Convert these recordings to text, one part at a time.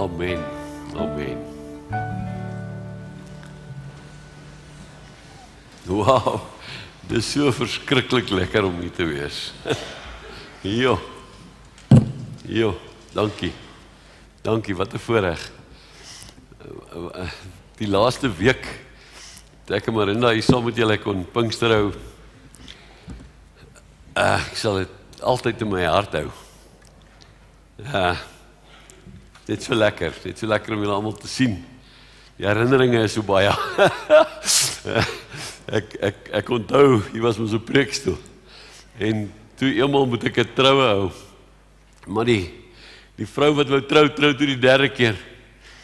Amen. Amen. Wauw, dit is so verskriklik lekker om hier te wees. Jo, dankie. Dankie, wat 'n voorreg. Die laaste week, het ek en Marinda hier saam met julle kon Pinkster hou. Ek sal dit altyd in my hart hou. Dit is so lekker om julle almal te sien. Die herinneringe is so baie. Ek onthou, hier was ons op preekstoel. En toe eenmaal moet ek 'n troue hou. Maar die vrou wat wou trou toe die derde keer.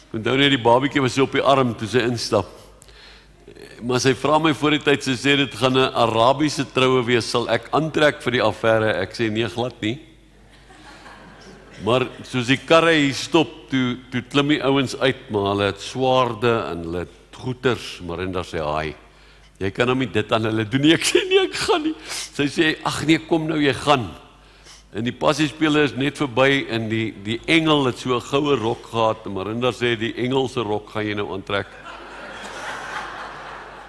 Ek onthou net die babietjie was so op die arm toe sy instap. Maar sy vra my voor die tyd, sy sê dit gaan 'n Arabiese troue wees, sal ek aantrek vir die affære? Ek sê nee, glad nie. Maar soos die karre hier stop, toe klim die ouens uit, maar hulle het swaarde en hulle het goeters, Marinda sê, haai, jy kan nou nie dit aan hulle doen nie. Ek sê nee, ek gaan nie. Sy sê, ag nee, kom nou, jy gaan. En die passiespeler is net verby en die engel het so 'n goue rok gehad en Marinda sê, die engelse rok gaan jy nou aantrek.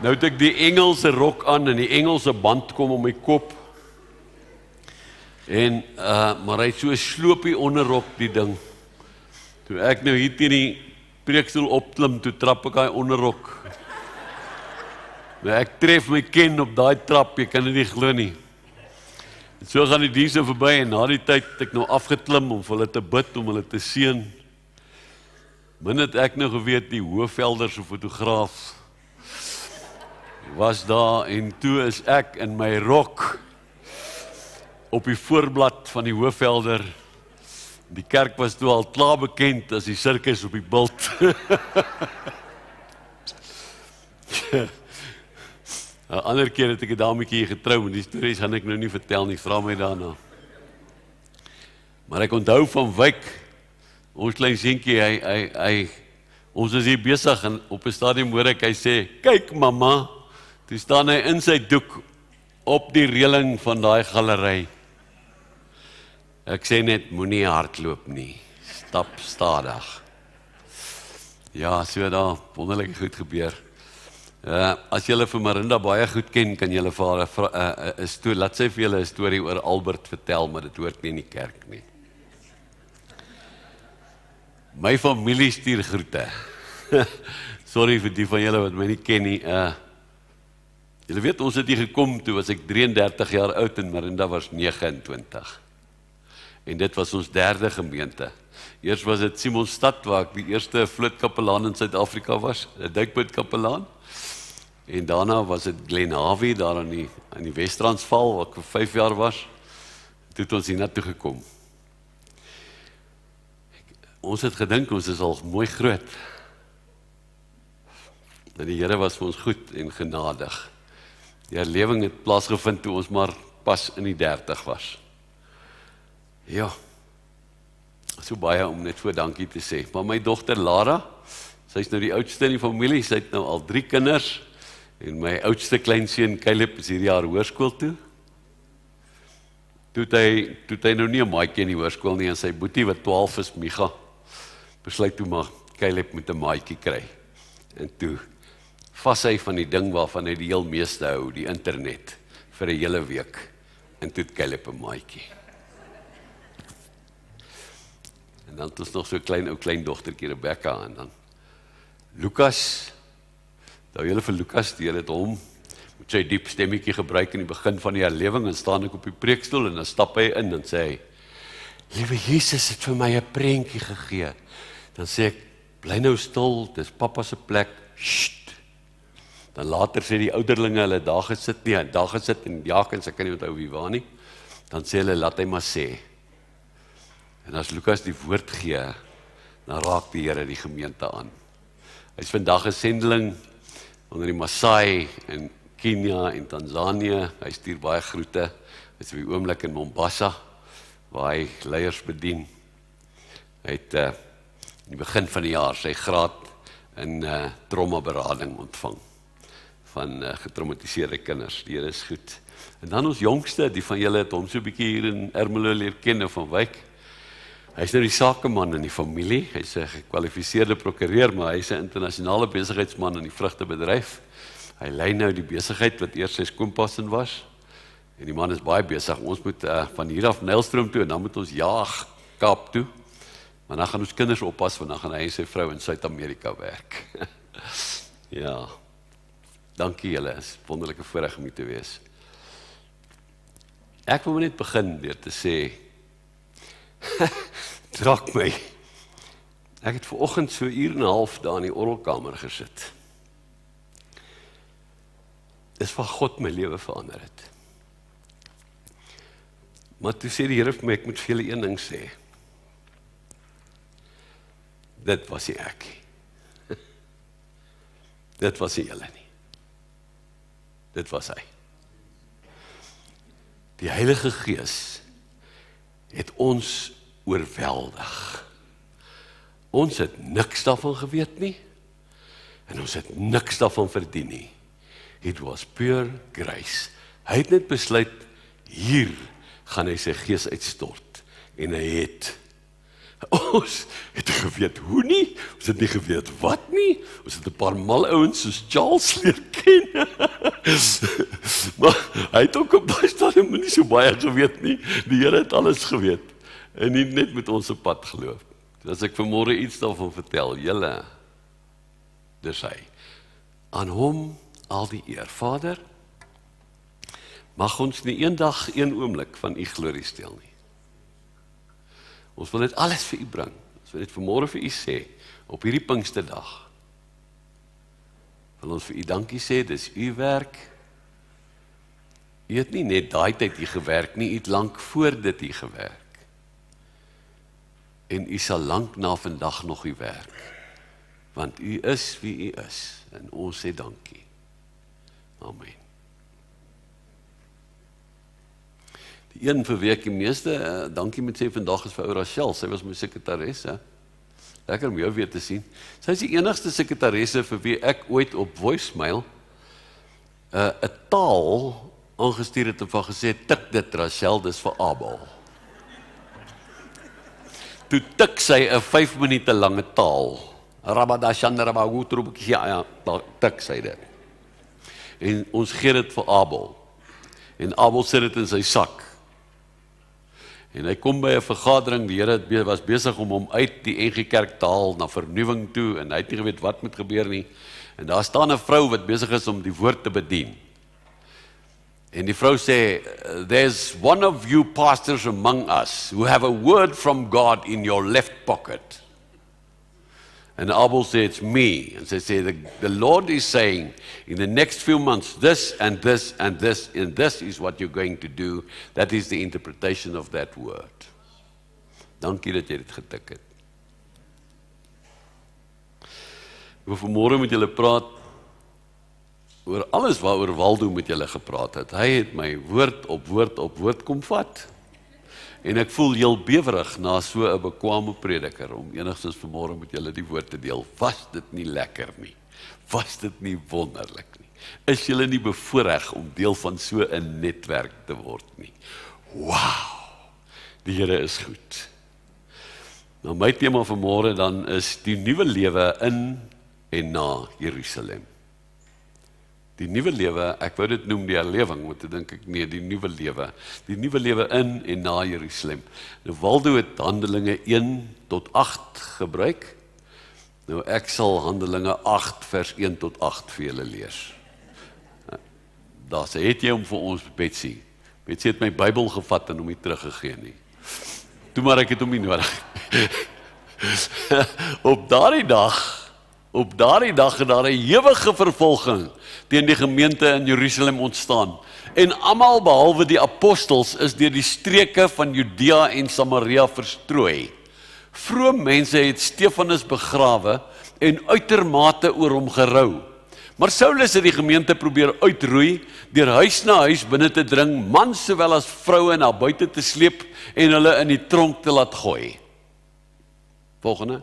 Nou het ek die engelse rok aan en die engelse band kom om my kop. En, maar hy het so 'n sloopie onderrok die ding. Toe ek nou hier teen die preekstoel opklim, toe trap ek daai onderrok. Nou ek tref my ken op daai trap, jy kan dit nie glo nie. En so gaan die dienste verby en na die tyd het ek nou afgeklim om vir hulle te bid, om hulle te seën. Min het ek nou geweet, die Hoëvelder se fotograaf was daar en toe is ek in my rok op die voorblad van die Hoëvelder. Die kerk was toe al klaar bekend as die sirkus op die bult. 'n ander keer het ek 'n dametjie hier getrou, en die stories gaan ek nou nie vertel nie, vra my daarna. Maar ek onthou van Wyk, ons klein seentjie, ons is hier besig en op 'n stadium hoor ek, hy sê, kyk mamma, toe staan hy in sy doek op die reëling van daai galery. Ek sê net, moenie hardloop nie, stap stadig. Ja, so daar wonderlike goed gebeur. As julle vir Marinda baie goed ken, kan julle vir haar laat sy vir julle 'n storie oor Albert vertel, maar dit hoort nie in die kerk nie. My familie stuur groete. Sorry vir die van julle wat my nie ken nie. Julle weet, ons het hier gekom, toe was ek 33 jaar oud en Marinda was 29. En dit was ons derde gemeente. Eers was dit Simonstad, waar ek die eerste vlootkapelaan in Suid-Afrika was, 'n duikbootkapelaan. En daarna was dit Glenhawie, daar aan die Wes-Transvaal, waar ek vir 5 jaar was. Toe het ons hier na toe gekom. Ons het gedink, ons is al mooi groot. En die Here was vir ons goed en genadig. Die herlewing het plaasgevind toe ons maar pas in die 30 was. Ja, so baie om net voor dankie te sê. Maar my dogter Lara, sy is nou die oudste in die familie, sy het nou al 3 kinders, en my oudste kleinseun Caleb is hierdie jaar hoërskool toe. Toe het hy nou nie 'n maatjie in die hoërskool nie, en sy boetie wat 12 is, Micha, besluit toe maar Caleb moet 'n maatjie kry. En toe vas hy van die ding waarvan hy die heel meeste hou, die internet, vir 'n hele week. En toe het Caleb 'n maatjie. En dan het ons nog so 'n klein dogtertjie Rebecca, en dan Lukas. Nou julle vir Lukas, die Here het hom met sy diep stemmetjie gebruik in die begin van die herlewing, en staan ek op die preekstoel en dan stap hy in en sê hy, liewe Jesus het vir my 'n prentjie gegee. Dan sê ek, bly nou stil, dis pappa se plek. Sst. Dan later sê die ouderlinge, hulle daar gesit en Jakens, ek kan nie onthou wie waar nie. Dan sê hulle, laat hy maar sê. En as Lukas die woord gee, dan raak die Here die gemeente aan. Hy is vandag 'n sendeling onder die Maasai in Kenia en Tanzanië. Hy stuur baie groete. Hy is op die oomblik in Mombasa, waar hy leiers bedien. Hy het in die begin van die jaar sy graad in traumaberading ontvang van getraumatiseerde kinders. Die Here is goed. En dan ons jongste, die van julle het hom so 'n bietjie hier in Ermelo leer ken van Wyk. Hy is nou die sakeman in die familie, hy is 'n gekwalifiseerde prokureur, maar hy is 'n internasionale besigheidsman in die vrugtebedryf. Hy lei nou die besigheid wat eers sy skoonpas in was, en die man is baie besig. Ons moet van hier af Nylstroom toe, en dan moet ons jaag Kaap toe, maar dan gaan ons kinders oppas, want dan gaan hy en sy vrou in Suid-Amerika werk. Ja, dankie julle, is wonderlike voorreg om hier te wees. Ek wil net begin deur te sê, draak my. Ek het vanoggend so 1 uur en 'n half daar in die orgelkamer gesit. Dis van God my lewe verander het. Maar toe sê die Here vir my, ek moet vir julle een ding sê. Dit was nie ek nie. Dit was nie julle nie. Dit was hy. Die Heilige Gees het ons oorweldig. Ons het niks daarvan geweet nie, en ons het niks daarvan verdien nie. It was pure grace. Hy het net besluit, hier gaan hy sy gees uitstort, en hy het. Ons het geweet hoe nie, ons het nie geweet wat nie, ons het 'n paar mal ouens soos Charles leer ken. Maar hy het ook op daai stadium nie so baie geweet nie, die Here het alles geweet, en nie net met ons op pad geloop. As ek vanmôre iets daarvan vertel, julle, dis hy. Aan hom al die eer. Vader, mag ons nie eendag, een oomblik van u glorie steel nie. Ons wil dit alles vir u bring. Ons wil dit vanmôre vir u sê, op hierdie Pinksterdag. Wil ons vir u dankie sê, dis u werk. U het nie net daai tyd hier gewerk nie, u het lank voor dit hier gewerk. En u sal lank na vandag nog u werk. Want u is wie u is, en ons sê dankie. Amen. Die een vir wie ek die meeste dankie moet sê vandag is vir ou Rachel, sy was my sekretaresse. Lekker om jou weer te sien. Sy is die enigste sekretaresse vir wie ek ooit op voicemail 'n taal aangestuur het en van gesê, tik dit Rachel, dis vir Abel. Toe tik sy 'n 5 minute lange taal. Rabadashan Rabagutrub, ja, tik sy dit. En ons gee dit vir Abel. En Abel sit dit in sy sak. En hy kom by 'n vergadering, die Here was besig om hom uit die NG Kerk te haal na vernuwing toe, en hy het nie geweet wat moet gebeur nie. En daar staan 'n vrou wat besig is om die woord te bedien. En die vrou sê, there's one of you pastors among us who have a word from God in your left pocket. And Abel said, it's me. And they say, the Lord is saying, in the next few months, this and this and this, and this is what you're going to do. That is the interpretation of that word. Dankie dat jy dit getik het. Ek wil vanmôre met julle praat oor alles waaroor Waldo met julle gepraat het. Hy het my woord op woord kom vat. En ek voel heel bewerig na so 'n bekwame prediker om enigstens vanmôre met julle die woord te deel. Was dit nie lekker nie? Was dit nie wonderlik nie? Is julle nie bevoorreg om deel van so 'n netwerk te word nie? Wow! Die Here is goed. Nou my tema vanmôre dan is die nuwe lewe in en na Jerusalem. Die nuwe lewe, ek wou dit noem die herlewing, want toe dink ek, nee, die nuwe lewe. Die nuwe lewe in en na Jerusalem. Nou Waldo het Handelinge 1 tot 8 gebruik. Nou ek sal Handelinge 8 vers 1 tot 8 vir julle lees. Daar sê, het jy hom vir ons, Betsy? Betsy het my Bybel gevat en hom nie teruggegee nie. Toe maar ek het hom nie nodig. Op daardie dag het daar 'n ewige vervolging teen die gemeente in Jerusalem ontstaan. En almal behalwe die apostels is deur die streke van Judea en Samaria verstrooi. Vrome mense het Stefanus begrawe en uitermate oor hom gerou. Maar Saulus het die gemeente probeer uitroei, deur huis na huis binne te dring, mans sowel as vroue na buite te sleep en hulle in die tronk te laat gooi. Volgende.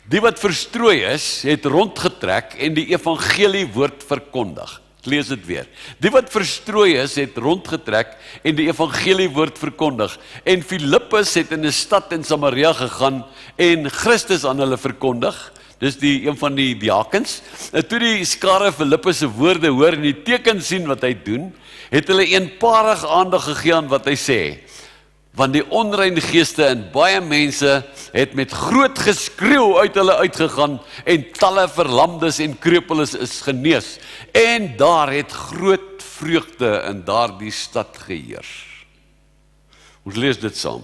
Die wat verstrooi is, het rondgetrek en die evangelie woord verkondig. lees dit weer. Die wat verstrooi is, het rondgetrek en die evangelie woord verkondig. En Filippus het in 'n stad in Samaria gegaan en Christus aan hulle verkondig. Dis een van die diakens. En toe die skare Filippus se woorde hoor en die teken sien wat hy doen, het hulle eenparig aandag gegee aan wat hy sê. Want die onreine geeste en baie mense het met groot geskreeu uit hulle uitgegaan en talle verlamdes en krepeles is genees. En daar het groot vreugde in daardie stad geheers. Ons lees dit saam.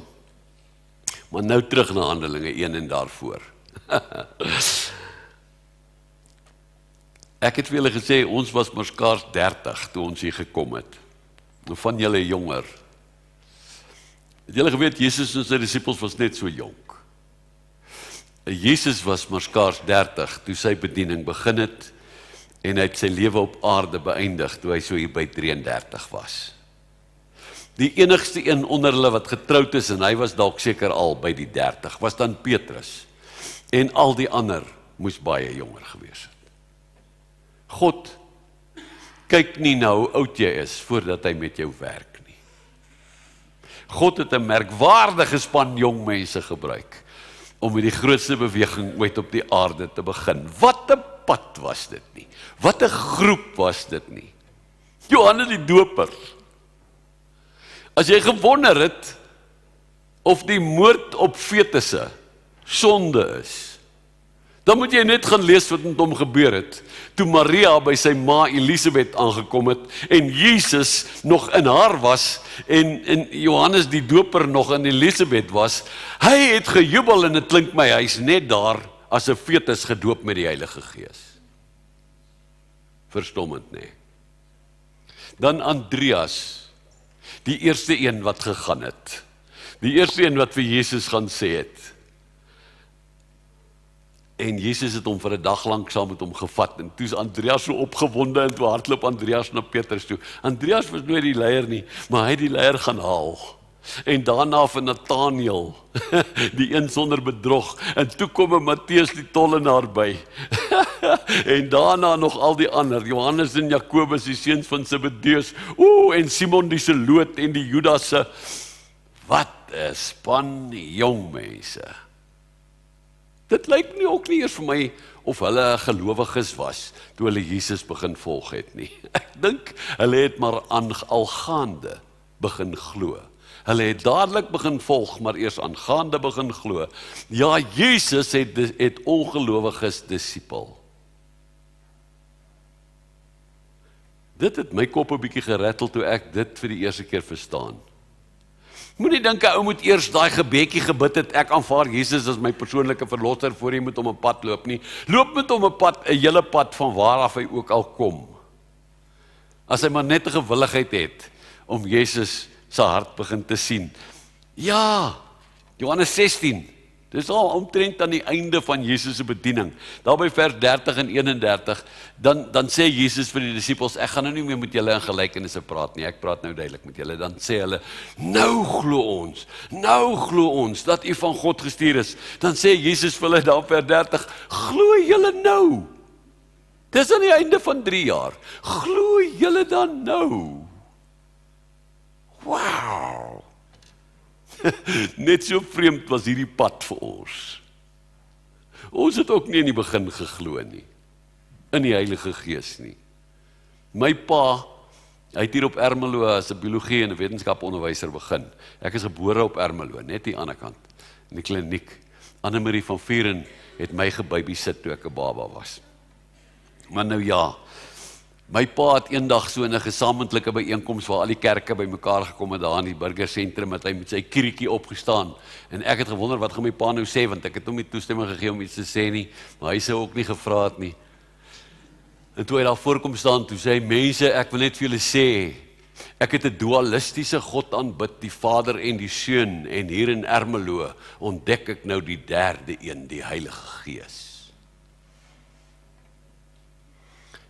Maar nou terug na Handelinge 1 en daarvoor. Ek het vir julle gesê, ons was maar skaars 30 toe ons hier gekom het. Van julle jonger. Het julle geweet, Jesus en sy disippels was net so jonk. Jesus was maar skaars 30 toe sy bediening begin het en hy het sy lewe op aarde beëindig toe hy so hier by 33 was. Die enigste een onder hulle wat getroud is en hy was dalk seker al by die 30, was dan Petrus. En al die ander moes baie jonger gewees het. God kyk nie na hoe oud jy is voordat hy met jou werk. God het 'n merkwaardige span jong mense gebruik om met die grootste beweging ooit op die aarde te begin. Wat 'n pad was dit nie. Wat 'n groep was dit nie. Johannes die Doper. As jy gewonder het of die moord op fetusse sonde is, dan moet jy net gaan lees wat met hom gebeur het, toe Maria by sy ma Elisabeth aangekom het, en Jesus nog in haar was, en Johannes die Doper nog in Elisabeth was, hy het gejubel, en dit klink my, hy is net daar, as 'n fetus gedoop met die Heilige Gees. Verstommend, nee. Dan Andreas, die eerste een wat gegaan het, die eerste een wat vir Jesus gaan sê het, en Jesus het hom vir 'n dag lank saam met hom gevat, en toe is Andreas so opgewonde, en toe hardloop Andreas na Petrus toe. Andreas was nooit die leier nie, maar hy het die leier gaan haal. En daarna vir Nathaniel, die een sonder bedrog, en toe kom Matteus die tollenaar by. En daarna nog al die ander, Johannes en Jakobus, die seuns van Zebedeus, en Simon die Zeloot, en die Judasse. Wat 'n span jong mense. Dit lyk nie ook nie eers vir my of hulle gelowiges was toe hulle Jesus begin volg het nie. Ek dink hulle het maar aangaande begin glo. Hulle het dadelik begin volg, maar eers aangaande begin glo. Ja, Jesus het ongelowiges disipel. Dit het my kop 'n bietjie gerattel toe ek dit vir die eerste keer verstaan. Moenie dink 'n ou moet eers daai gebedjie gebid het, ek aanvaar Jesus as my persoonlike verlosser voor jy moet om 'n pad loop nie. Loop met hom 'n hele pad van waar af hy ook al kom. As hy maar net 'n gewilligheid het om Jesus se hart begin te sien. Ja, Johannes 16. Dis al omtrent aan die einde van Jesus se bediening. Daar by vers 30 en 31, dan sê Jesus vir die disippels, ek gaan nou nie meer met julle in gelykenisse praat nie, ek praat nou duidelik met julle. Dan sê hulle, nou glo ons dat u van God gestuur is. Dan sê Jesus vir hulle daar vers 30, glo julle nou? Dis aan die einde van 3 jaar. Glo julle dan nou? Wow! Net so vreemd was hierdie pad vir ons. Ons het ook nie in die begin geglo nie, in die Heilige Gees nie. My pa, hy het hier op Ermelo as 'n biologie en 'n wetenskaponderwyser begin. Ek is gebore op Ermelo, net die ander kant, in die kliniek. Annemarie van Vuren het my gebabysit toe ek 'n baba was. Maar nou ja, my pa het eendag so in 'n gesamentlike byeenkoms waar al die kerke bymekaar gekom het daar in die burgersentrum, het hy met sy kriekie opgestaan. En ek het gewonder wat gaan my pa nou sê, want ek het hom nie toestemming gegee om iets te sê nie, maar hy sou ook nie gevra het nie. En toe hy daar voorkom staan, toe sê hy, mense, ek wil net vir julle sê, ek het 'n dualistiese God aanbid, die Vader en die Seun, en hier in Ermelo ontdek ek nou die derde een, die Heilige Gees.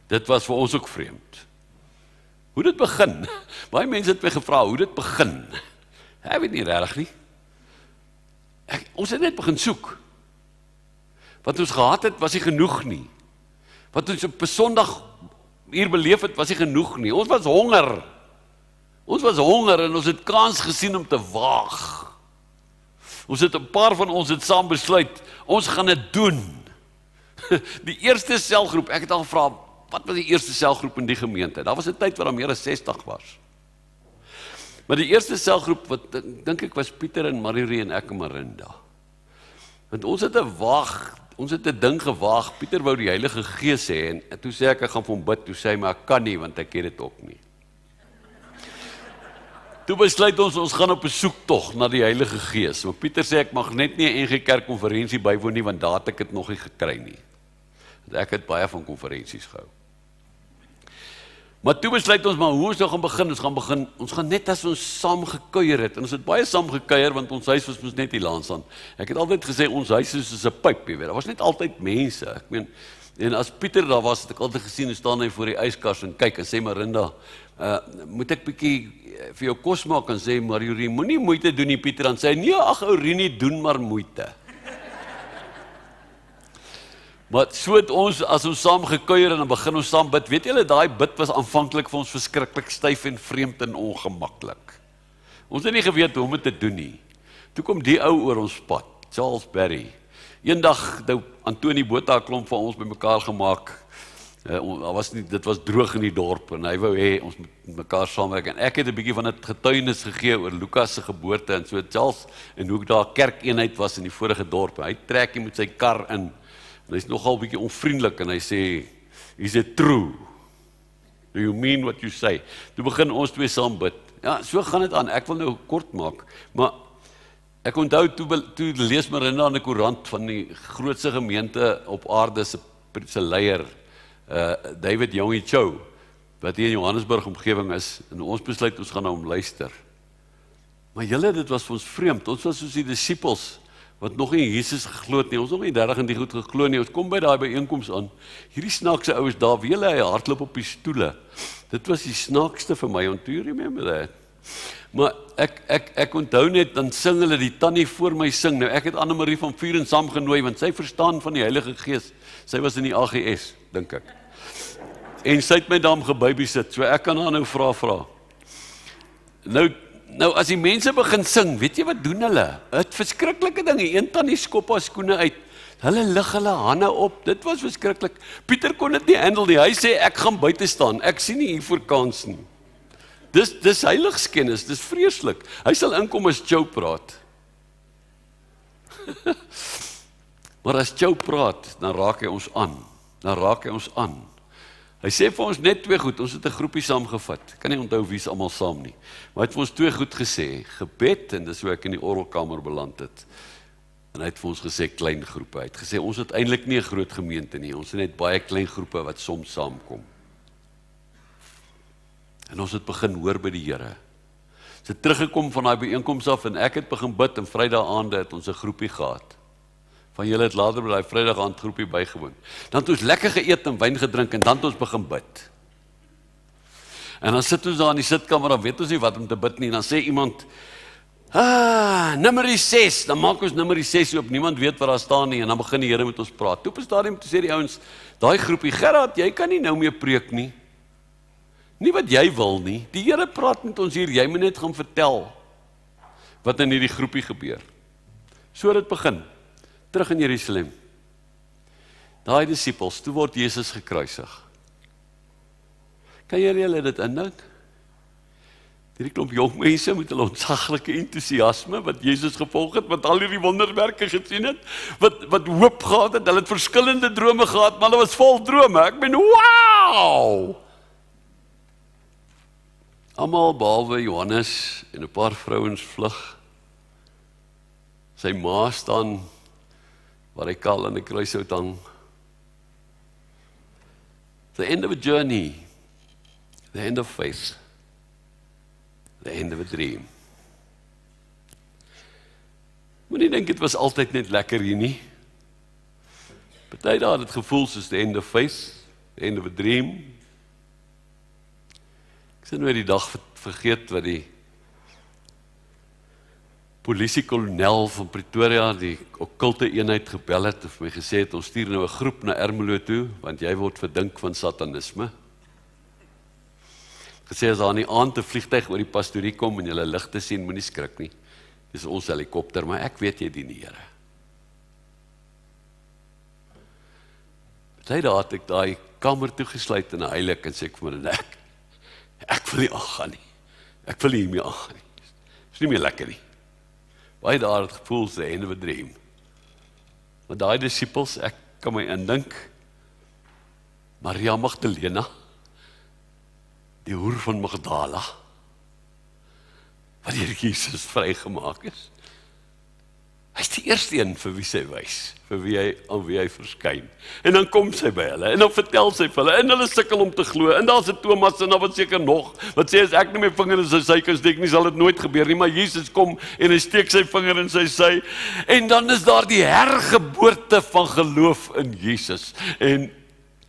Dit was vir ons ook vreemd. Hoe dit begin? Baie mense het my gevra, hoe dit begin? Ek weet nie regtig nie. Ons het net begin soek. Wat ons gehad het, was nie genoeg nie. Wat ons op 'n Sondag, hier beleef het, was nie genoeg nie. Ons was honger. Ons was honger en ons het kans gesien om te waag. Ons het 'n paar van ons het saam besluit, ons gaan dit doen. Die eerste selgroep, ek het al gevra, wat was die eerste selgroep in die gemeente? Daar was 'n tyd waar daar meer as 60 was. Maar die eerste selgroep, wat dink ek was Pieter en Marjorie en ek en Marinda. Want ons het 'n ding gewaag, Pieter wou die Heilige Gees hê, en toe sê ek gaan vir hom bid, toe sê hy, maar ek kan nie, want ek het dit ook nie. Toe besluit ons gaan op 'n soektog na die Heilige Gees. Maar Pieter sê, ek mag net nie 'n NG Kerk konferensie bywoon nie, want daar het ek dit nog nie gekry nie. Want ek het baie van konferensies gehou. Maar toe besluit ons, maar hoe ons nou gaan begin? Ons gaan net as ons saam gekuier het, en ons het baie saam gekuier, want ons huis was mos net hier langs aan. Ek het altyd gesê, ons huis is soos 'n pyp, jy weet, daar was net altyd mense, ek meen, en as Pieter daar was, het ek altyd gesien, hoe staan hy voor die yskas en kyk, en sê Marinda, moet ek bietjie vir jou kos maak, en sê Marjorie, moenie moeite doen nie, Pieter, en sê, nee, ag ou Rini, doen maar moeite. Maar so het ons, as ons saam gekuier en dan begin ons saam bid, weet julle, daai bid was aanvanklik vir ons verskriklik styf en vreemd en ongemaklik. Ons het nie geweet hoe om dit te doen nie. Toe kom die ou oor ons pad, Charles Berry. Eendag het Antoni Botha 'n klomp van ons bymekaar gemaak. Dit was droog in die dorp en hy wou hê ons moet mekaar saamwerk. En ek het 'n bietjie van 'n getuienis gegee oor Lukas se geboorte en so Charles en hoe daar 'n kerkeenheid was in die vorige dorp. Hy trek met sy kar in. En hy's nogal 'n bietjie onvriendelik en hy sê, "Is it true? Do you mean what you say?" Toe begin ons twee saam bid. Ja, so gaan dit aan. Ek wil nou kort maak, maar ek onthou toe lees Marinda in die koerant van die grootste gemeente op aarde se leier, David Yonggi Cho, wat hier in Johannesburg omgewing is, en ons besluit ons gaan na hom luister. Maar julle, dit was vir ons vreemd. Ons was soos die disippels wat nog nie Jesus geglo het nie. Ons nog nie 30 in die goed geglo nie. Ons kom by daai byeenkoms aan. Hierdie snaakse ouens daar, wie hulle hardloop op die stoele. Dit was die snaakste vir my. Do you remember that? Maar ek onthou net, dan sing hulle die tannie voor my sing. Nou ek het Annemarie van Vuren saamgenooi, want sy verstaan van die Heilige Gees. Sy was in die AGS, dink ek. En sy het my daar gebabysit, so ek kan haar nou vra. Nou as die mense begin sing, weet jy wat doen hulle? Het verskriklike dinge, een tannie skop haar skoene uit, hulle lig hulle hande op, dit was verskriklik. Pieter kon dit nie handle nie, hy sê ek gaan buite staan, ek sien nie hier voor kans nie. Dis heiligskennis, dis vreeslik. Hy sal inkom as Joe praat. Maar as Joe praat, dan raak hy ons aan. Hy sê vir ons net twee goed, ons het 'n groepie saamgevat. Ek kan nie onthou wie is almal saam nie. Maar hy het vir ons twee goed gesê, gebed, en dis hoe ek in die orgelkamer beland het. En hy het vir ons gesê klein groepe. Hy het gesê ons het eintlik nie 'n groot gemeente nie, ons het net baie klein groepe wat soms saamkom. En ons het begin hoor by die Here. Ons het teruggekom van daai byeenkoms af en ek het begin bid en Vrydag aande het ons 'n groepie gehad. Van julle het later by daai Vrydag aand groepie bygewoon. Dan het ons lekker geëet en wyn gedrink en dan het ons begin bid. En dan sit ons daar in die sitkamer, dan weet ons nie wat om te bid nie. Dan sê iemand, nummer 6, dan maak ons nummer 6 oop, niemand weet wat daar staan nie, en dan begin die Here met ons praat. Toe op 'n stadium toe sê die ouens, daai groepie, Gerard, jy kan nie nou meer preek nie. Nie wat jy wil nie, die Here praat met ons hier, jy moet net gaan vertel wat in hierdie groepie gebeur. So het dit begin, terug in Jerusalem. Daai disippels, toe word Jesus gekruisig. Kan julle dit indink? Hierdie klomp jong mense met hulle ontsaglike entoesiasme, wat Jesus gevolg het, wat al hierdie wonderwerke gesien het, wat hoop gehad het, hulle het verskillende drome gehad, maar hulle was vol drome. Ek ben, wow! Almal behalwe Johannes en 'n paar vrouens vlug. Sy ma staan waar hy kal aan die kruishout hang. The end of a journey, the end of faith, the end of a dream. Moenie dink dit was altyd net lekker hier nie. Party dae het dit gevoel soos the end of faith, the end of a dream. Ek sien nou die dag vergeet wat die polisie-kolonel van Pretoria, die okkulte eenheid gebel het, of my gesê het, ons stuur nou 'n groep na Ermelo toe, want jy word verdink van satanisme. Gesê as daar in die aand 'n vliegtuig oor die pastorie kom en julle ligte sien, moenie skrik nie. Dis ons helikopter, maar ek weet jy dien die Here. Party dae het ek daai kamer toegesluit in 'n heilig en sê ek vir my, ek wil nie aangaan nie. Ek wil nie hiermee aangaan nie. Is nie meer lekker nie. Baie dae het gevoel se end of a dream. Maar daai disippels, ek kan my indink, Maria Magdalena, die hoer van Magdala, wat deur Jesus vrygemaak is. Hy is die eerste een vir wie sy wys, aan wie hy verskyn. En dan kom sy by hulle, en dan vertel sy vir hulle, en hulle sukkel om te glo, en daar's 'n Thomas, en dan wat seker nog, wat sê, as ek nie my vinger in sy kan steek nie, sal dit nooit gebeur nie, maar Jesus kom, en hy steek sy vinger in sy sy, en dan is daar die hergeboorte van geloof in Jesus, en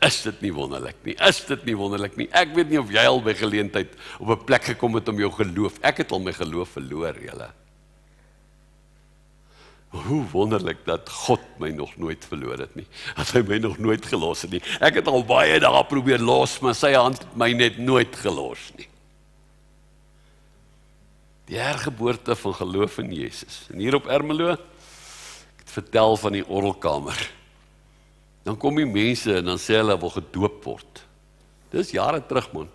is dit nie wonderlik nie, ek weet nie of jy al by geleentheid op 'n plek gekom het om jou geloof, ek het al my geloof verloor, julle. Hoe wonderlik dat God my nog nooit verloor het nie, dat hy my nog nooit gelos het nie. Ek het al baie dae probeer los, maar sy hand het my net nooit gelos nie. Die hergeboorte van geloof in Jesus. En hier op Ermelo, ek het vertel van die orgelkamer. Dan kom die mense en dan sê hulle wil gedoop word. Dis jare terug, man.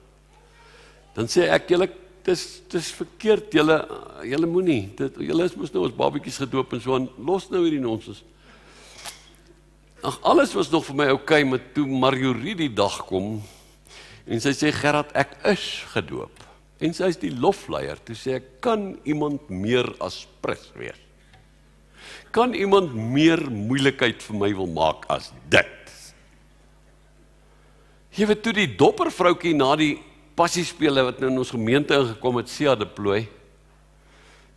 Dan sê ek, julle, dis verkeerd, julle moenie, julle is mos nou ons babetjies gedoop en so aan, los nou hierdie nonsens. Ag, alles was nog vir my okay, maar toe Marjorie die dag kom, en sy sê, Gerard, ek is gedoop, en sy is die lofleier, toe sê ek, kan iemand meer as prins wees? Kan iemand meer moeilikheid vir my wil maak as dit? Jy weet, toe die doppervroukie na die passiespele wat nou in ons gemeente ingekom het, Sia deploy,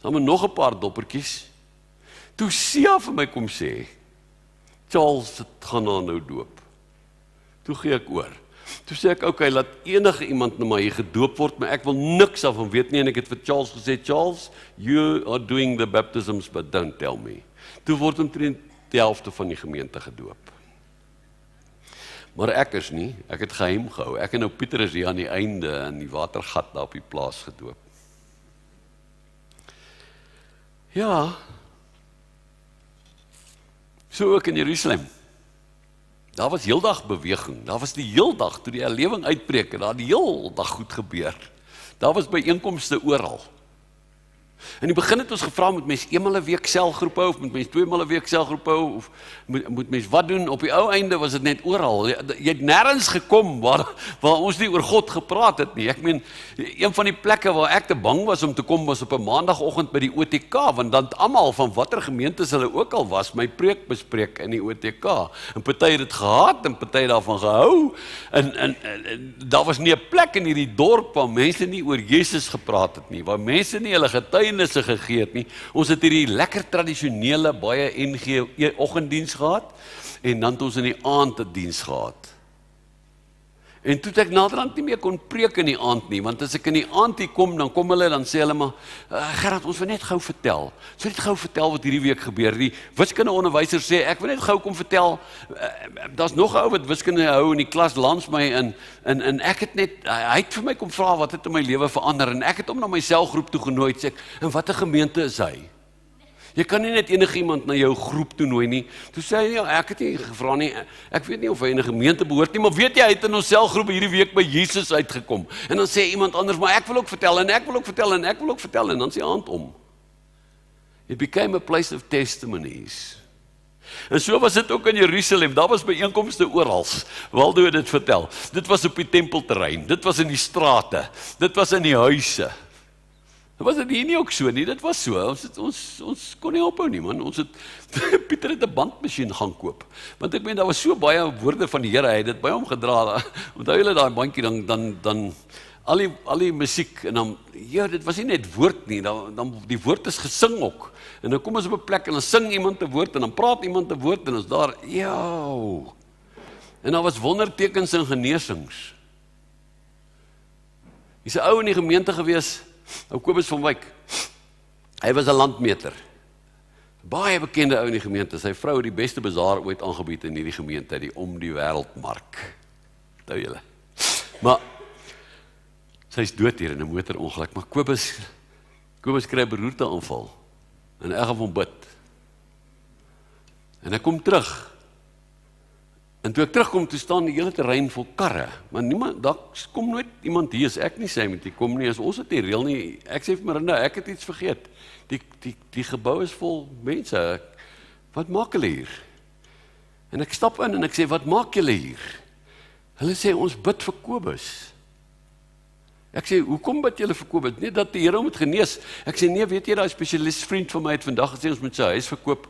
saam met nog 'n paar doppertjies, toe Sia vir my kom sê, Charles, het gaan haar nou doop. Toe gee ek oor. Toe sê ek, okay, laat enige iemand nou maar hier gedoop word, maar ek wil niks daarvan weet nie, en ek het vir Charles gesê, Charles, you are doing the baptisms, but don't tell me. Toe word omtrent die helfte van die gemeente gedoop. Maar ek is nie, ek het geheim gehou. Ek en nou Pieter is hier aan die einde in die watergat daar op die plaas gedoop. Ja, so ook in Jerusalem. Daar was heeldag beweging, daar was die heeldag, toe die herlewing uitbreek, daar die heeldag goed gebeur. Daar was byeenkomste oral. In die begin het ons gevra, moet mens eenmal 'n week selgroep hou, of moet mens tweemal 'n week selgroep hou, of moet mens wat doen? Op die ou einde was dit net oral. Jy het nêrens gekom waar ons nie oor God gepraat het nie. Ek meen, een van die plekke waar ek te bang was om te kom, was op 'n maandagooggend by die OTK, want dan almal van watter gemeentes hulle ook al was, my preek bespreek in die OTK. En party het dit gehaat, en party daarvan gehou, en daar was nie 'n plek in hierdie dorp waar mense nie oor Jesus gepraat het nie, waar mense nie hulle getuienisse gegee het nie. Ons het hierdie lekker tradisionele, baie NG oggenddiens gehad, en dan het ons in die aand 'n diens gehad. En toe het ek naderhand nie meer kon preek in die aand nie, want as ek in die aand hier kom, dan kom hulle, dan sê hulle maar, Gerard, ons wil net gou vertel. So net gou vertel wat hierdie week gebeur. Die wiskundeonderwyser sê, ek wil net gou kom vertel, daar's nog 'n ou wat wiskunde hou in die klas langs my, en ek het net, hy het vir my kom vra, wat het in my lewe verander, en ek het hom na my selgroep toe genooi, sê ek, en wat 'n gemeente is hy? Jy kan nie net enige iemand na jou groep toe nooi nie. Toe sê hy, ja, ek het nie gevra nie, ek weet nie of hy in 'n gemeente behoort nie, maar weet jy, hy het in ons selgroep hierdie week by Jesus uitgekom. En dan sê iemand anders, maar ek wil ook vertel, en ek wil ook vertel, en ek wil ook vertel, en dan sê hand om. It became a place of testimonies. En so was dit ook in Jerusalem, daar was byeenkomste oral. Waldo het dit vertel. Dit was op die tempelterrein, dit was in die strate, dit was in die huise. Was dit hier nie ook so nie, dit was so, ons kon nie ophou nie, man, Pieter het 'n bandmasjien gaan koop, want ek meen, daar was so baie woorde van die Here, hy het dit by hom gedra, onthou julle daai bandjie, dan al die musiek, en dan, ja, dit was nie net woord nie, dan die woord is gesing ook, en dan kom ons op 'n plek, en dan sing iemand 'n woord, en dan praat iemand 'n woord, en ons daar, ja, en daar was wondertekens en genesings. Hy's 'n ou in die gemeente gewees, ou Kobus van Wyk, hy was 'n landmeter, baie bekende ou in die gemeente, sy vrou het die beste bazaar ooit aangebied in hierdie gemeente, die om die wêreldmark, onthou julle, maar, Sy is dood hier in 'n motorongeluk, maar Kobus kry 'n beroerteaanval. En ek gaan hom bid. En ek kom terug. En toe ek terugkom, toe staan die hele terrein vol karre. Maar niemand, daar kom nooit iemand hier, as ek nie sê met die kom nie, as ons het nie reël nie. Ek sê vir Marinda, ek het iets vergeet. Die gebou is vol mense. Wat maak hulle hier? En ek stap in en ek sê, wat maak julle hier? Hulle sê, ons bid vir Kobus. Ek sê, hoekom bid julle vir Kobus? Nee, dat die Here hom moet genees. Ek sê, nee, weet jy, daai spesialist vriend van my het vandag gesê, ons moet sy huis verkoop,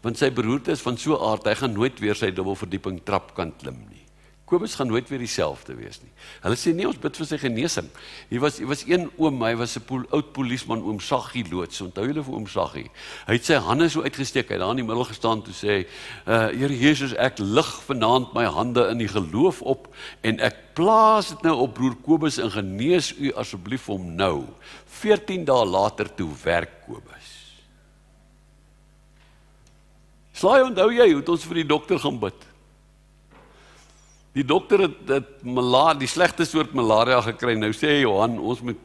want sy beroerte is van so 'n aard, hy gaan nooit weer sy dubbelverdieping trap kan klim nie. Kobus gaan nooit weer dieselfde wees nie. Hulle sê, nee, ons bid vir sy genesing. Hier was een oom, hy was 'n oud polisieman, oom Saggie loods, onthou julle vir oom Saggie? Hy het sy hande so uitgesteek, hy het daar in die middel gestaan, toe sê, Here Jesus, ek lig vanaand my hande in die geloof op, en ek plaas dit nou op broer Kobus, en genees u asseblief hom nou. 14 dae later toe werk Kobus. Slaai, onthou jy, hoe het ons vir die dokter gaan bid? Die dokter het die slegte soort malaria gekry, nou sê Johan, ons moet,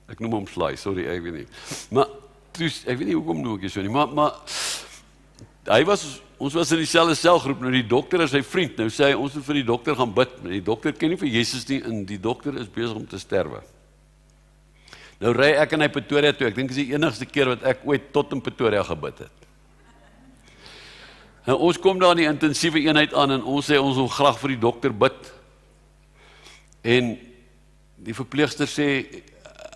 ek noem hom Slaai, sorry, ek weet nie, maar, ek weet nie hoekom noem ek jy so nie, maar, ons was in dieselfde selgroep, nou die dokter is sy vriend, nou sê hy, ons moet vir die dokter gaan bid, die dokter ken nie vir Jesus nie, en die dokter is besig om te sterwe. Nou ry ek en hy Pretoria toe, ek dink is die enigste keer wat ek ooit tot in Pretoria gebid het. En ons kom daar in die intensiewe eenheid aan, en ons sê, ons wil graag vir die dokter bid. En die verpleegster sê,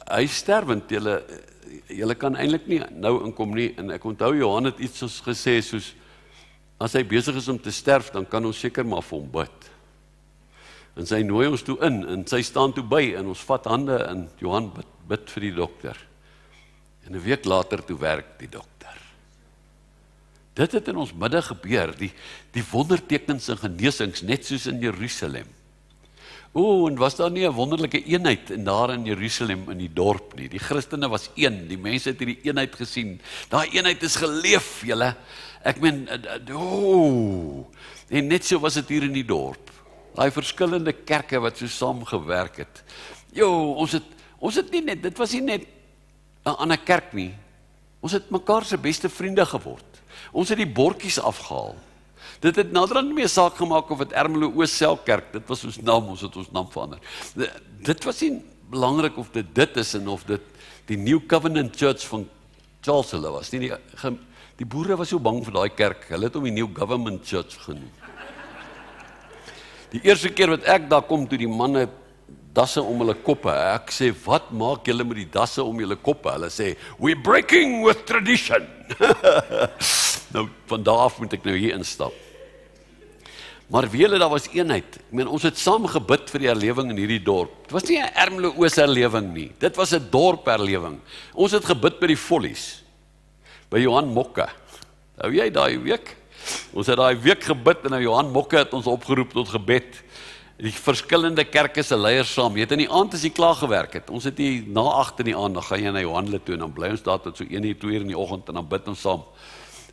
hy is sterwend, julle kan eintlik nie nou inkom nie, en ek onthou Johan het iets gesê, soos, as hy besig is om te sterf, dan kan ons seker maar vir hom bid. En sy nooi ons toe in, en sy staan toe by, en ons vat hande, en Johan bid vir die dokter. En 'n week later toe werk die dokter. Dit het in ons midde gebeur, die wondertekens en genesings, net soos in Jerusalem. En was daar nie 'n wonderlike eenheid in daar in Jerusalem, in die dorp nie. Die Christene was een, die mense het hierdie eenheid gesien. Daai eenheid is geleef, julle. Ek meen, en net so was dit hier in die dorp. Daai verskillende kerke wat so saam gewerk het. Ons het nie net, dit was nie net 'n ander kerk nie. Ons het mekaar se beste vriende geword. Ons het die bordjies afgehaal. Dit het naderhand nie meer saak gemaak of het Ermelo Oos Selkerk, dit was ons naam, ons het ons naam verander. Dit was nie belangrik of dit is en of dit die New Covenant Church van Charles hulle was. Die boere was so bang vir daai kerk, hulle het hom die New Government Church genoem. Die eerste keer wat ek daar kom, toe die manne dasse om hulle koppe, ek sê, wat maak julle met die dasse om julle koppe? Hulle sê, we're breaking with tradition. Nou, van daar af moet ek nou hier instap. Maar wie julle, daar was eenheid. Ek meen, ons het saam gebid vir die herlewing in hierdie dorp. Dit was nie 'n Ermelo Oos herlewing nie. Dit was 'n dorp herlewing. Ons het gebid by die Follies, by Johan Mokke. Hou jy daai week? Ons het daai week gebid en nou Johan Mokke het ons opgeroep tot gebed. Die verskillende kerke se leiers saam. Jy het in die aand as jy klaar gewerk het. Ons het hier na 8 in die aand, dan gaan jy na Johan toe en dan bly ons daar tot so 1 uur, 2 uur in die oggend en dan bid ons saam.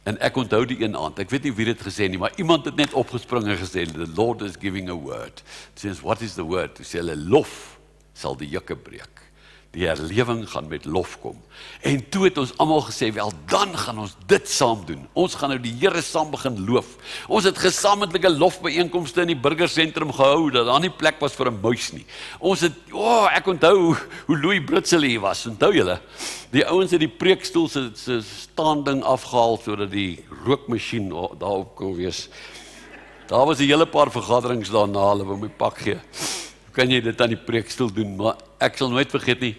En ek onthou die een aand, ek weet nie wie dit gesê nie, maar iemand het net opgespring en gesê, the Lord is giving a word. Since what is the word? Toe sê hulle, lof sal die jukke breek. Die herlewing gaan met lof kom. En toe het ons almal gesê, wel dan gaan ons dit saam doen. Ons gaan nou die Here saam begin loof. Ons het gesamentlike lofbyeenkomste in die burgersentrum gehou, dat daar nie plek was vir 'n muis nie. Ons het, ek onthou hoe Louis Britsel hier was, onthou julle? Die ouens het die preekstoel se staanding afgehaal, sodat die rookmasjien daarop kon wees. Daar was 'n hele paar vergaderings daarna, hulle wou my pak gee. Kan jy dit aan die preekstoel doen, maar ek sal nooit vergeet nie,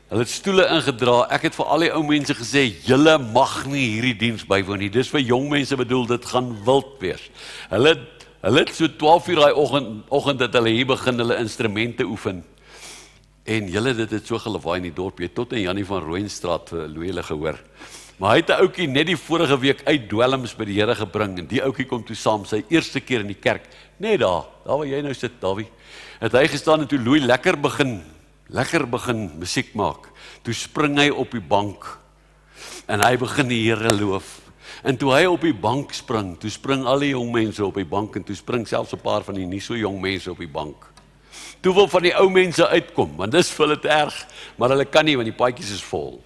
hulle het stoele ingedra, ek het vir al die ou mense gesê, julle mag nie hierdie diens bywoon nie, dis vir jong mense bedoel, dit gaan wild wees. Hulle het so 12 uur daai oggend het hulle hier begin, hulle instrumente oefen, en julle dit het so gelawaai in die dorp, jy tot in Jannie van Rooyenstraat vir Louis hulle gehoor. Maar hy het 'n ouetjie net die vorige week uit dwelms by die Here gebring, en die ouetjie kom toe saam, sy eerste keer in die kerk, net daar waar jy nou sit, Davie, het hy gestaan en toe Louis lekker begin musiek maak, toe spring hy op die bank, en hy begin die Here loof, en toe hy op die bank spring, toe spring al die jong mense op die bank, en toe spring selfs 'n paar van die nie so jong mense op die bank, Toe wil van die ou mense uitkom, want dis vir hulle te erg, maar hulle kan nie, want die paadjies is vol.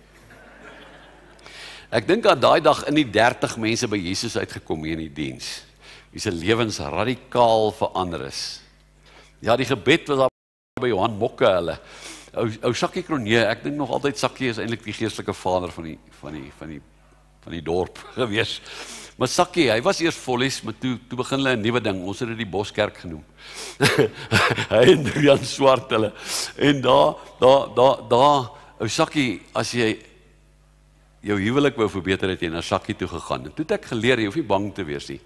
Ek dink aan daai dag in die 30 mense by Jesus uitgekom hier in die diens, wie se lewens radikaal verander is. Ja, die gebed was daar by Johan Mokke, hulle, ou Sakkie Kronje, ek dink nog altyd Sakkie is eintlik die geestelike vader van die dorp gewees. Maar Sakkie, hy was eers vollies, maar toe begin hulle 'n nuwe ding, ons het dit die Boskerk genoem. Hy en Jan Swart hulle. En daar, ou Sakkie, as jy jou huwelik wou verbeter, het jy na Sakkie toe gegaan. En toe het ek geleer, jy hoef nie bang te wees nie.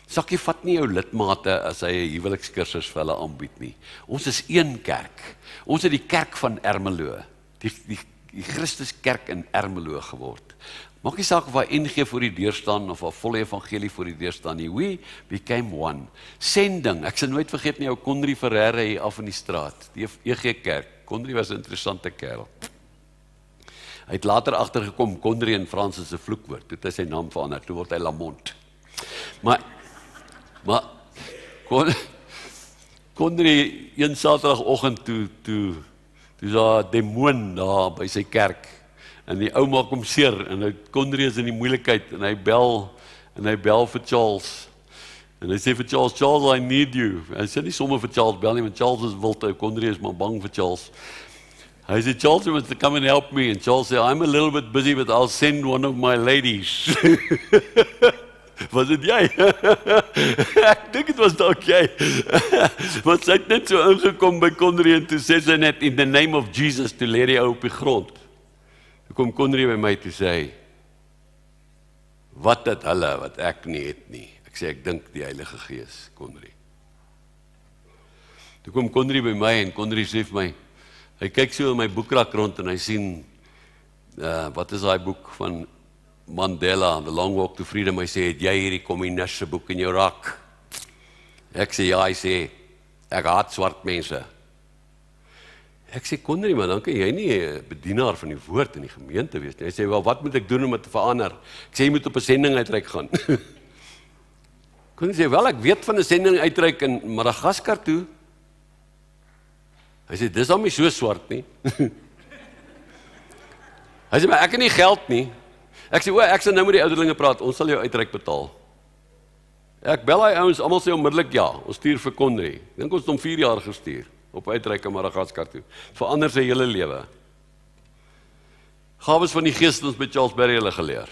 Sakkie vat nie jou lidmate as hy 'n huwelikskursus vir hulle aanbied nie. Ons is een kerk. Ons het die kerk van Ermelo, die Christuskerk in Ermelo geword. Maak nie saak of hy NG voor die deur staan of 'n volle evangelie voor die deur staan nie. We became one. Sending. Ek sal nooit vergeet nie, ou Konrie Ferreira hier af in die straat, die EG Kerk. Konrie was 'n interessante kerel. Hy het later agtergekom Konrie en Frans is 'n vloekwoord. Toe het hy sy naam verander. Toe word hy Lamont. Maar Konrie een Saterdagoggend toe daar 'n demoon daar by sy kerk. En die ou maak hom seer, en hy Konrie is in die moeilikheid, en hy bel vir Charles, en hy sê vir Charles, I need you. Hy sê nie sommer vir Charles bel nie, want Charles is wild, Konrie is maar bang vir Charles. Hy sê, Charles, you must come and help me, and Charles sê, I'm a little bit busy, but I'll send one of my ladies. Was dit jy? Ek dink dit was dalk jy. Want sy het net so ingekom by Konrie, en toe sê sy net, in the name of Jesus, toe lê die ou op die grond. Toe kom Konrie by my toe sê, wat het hulle wat ek nie het nie? Ek sê, ek dink die Heilige Gees, Konrie. Toe kom Konrie by my en Konrie sê vir my, hy kyk so in my boekrak rond en hy sien, wat is daai boek van Mandela, The Long Walk to Freedom, hy sê, het jy hierdie kommuniste boek in jou rak? Ek sê, ja, hy sê, ek haat swart mense. Ek sê, Konrie, maar dan kan jy nie 'n bedienaar van die woord in die gemeente wees nie. Hy sê, wel, wat moet ek doen om dit te verander? Ek sê, jy moet op 'n sending uitreik gaan. Konrie sê, wel, ek weet van 'n sending uitreik in Madagaskar toe. Hy sê, dis dan nie so swart nie. Hy sê, maar ek het nie geld nie. Ek sê, ek sal nou met die ouderlinge praat, ons sal jou uitreik betaal. Ek bel hy ouens, almal sê onmiddellik ja, ons stuur vir Konrie. Dink ons het hom 4 jaar gestuur, op uitreik in Madagaskar toe. Verander sy hele lewe. Gawes van die Gees het ons by Charles Berry hulle geleer.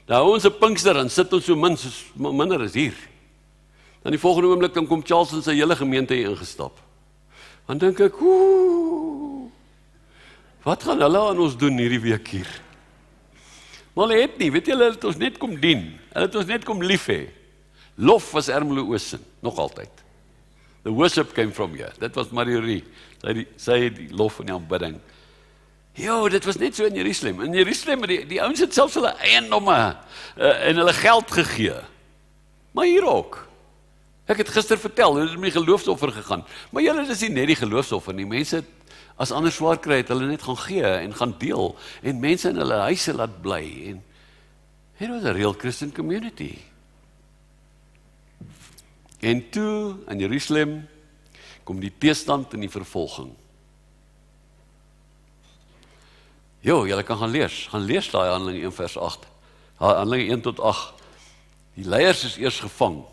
Nou ons 'n Pinkster, en sit ons so minder as hier. Dan die volgende oomblik, dan kom Charles en sy hele gemeente hier ingestap. Dan dink ek, wat gaan hulle aan ons doen hierdie week hier? Maar hulle het nie, weet jy, hulle het ons net kom dien. Hulle het ons net kom lief hê. Lof was Ermelo Oosin, nog altyd. The worship came from here. Dit was Marie. Sy het die lof en die aanbidding. Jo, dit was net so in Jerusalem. In Jerusalem, die ouens het selfs hulle eiendomme en hulle geld gegee. Maar hier ook. Ek het gister vertel, hulle het met die geloofsoffer gegaan. Maar julle, dis nie net die geloofsoffer nie. Mense het, as ander swaar kry, het hulle net gaan gee en gaan deel. En mense in hulle huise laat bly. En it was a real Christian community. En toe, in Jerusalem, kom die teestand en die vervolging. Jo, julle kan gaan lees daai Handelinge 1 vers 8. Handelinge 1 tot 8. Die leiers is eers gevang.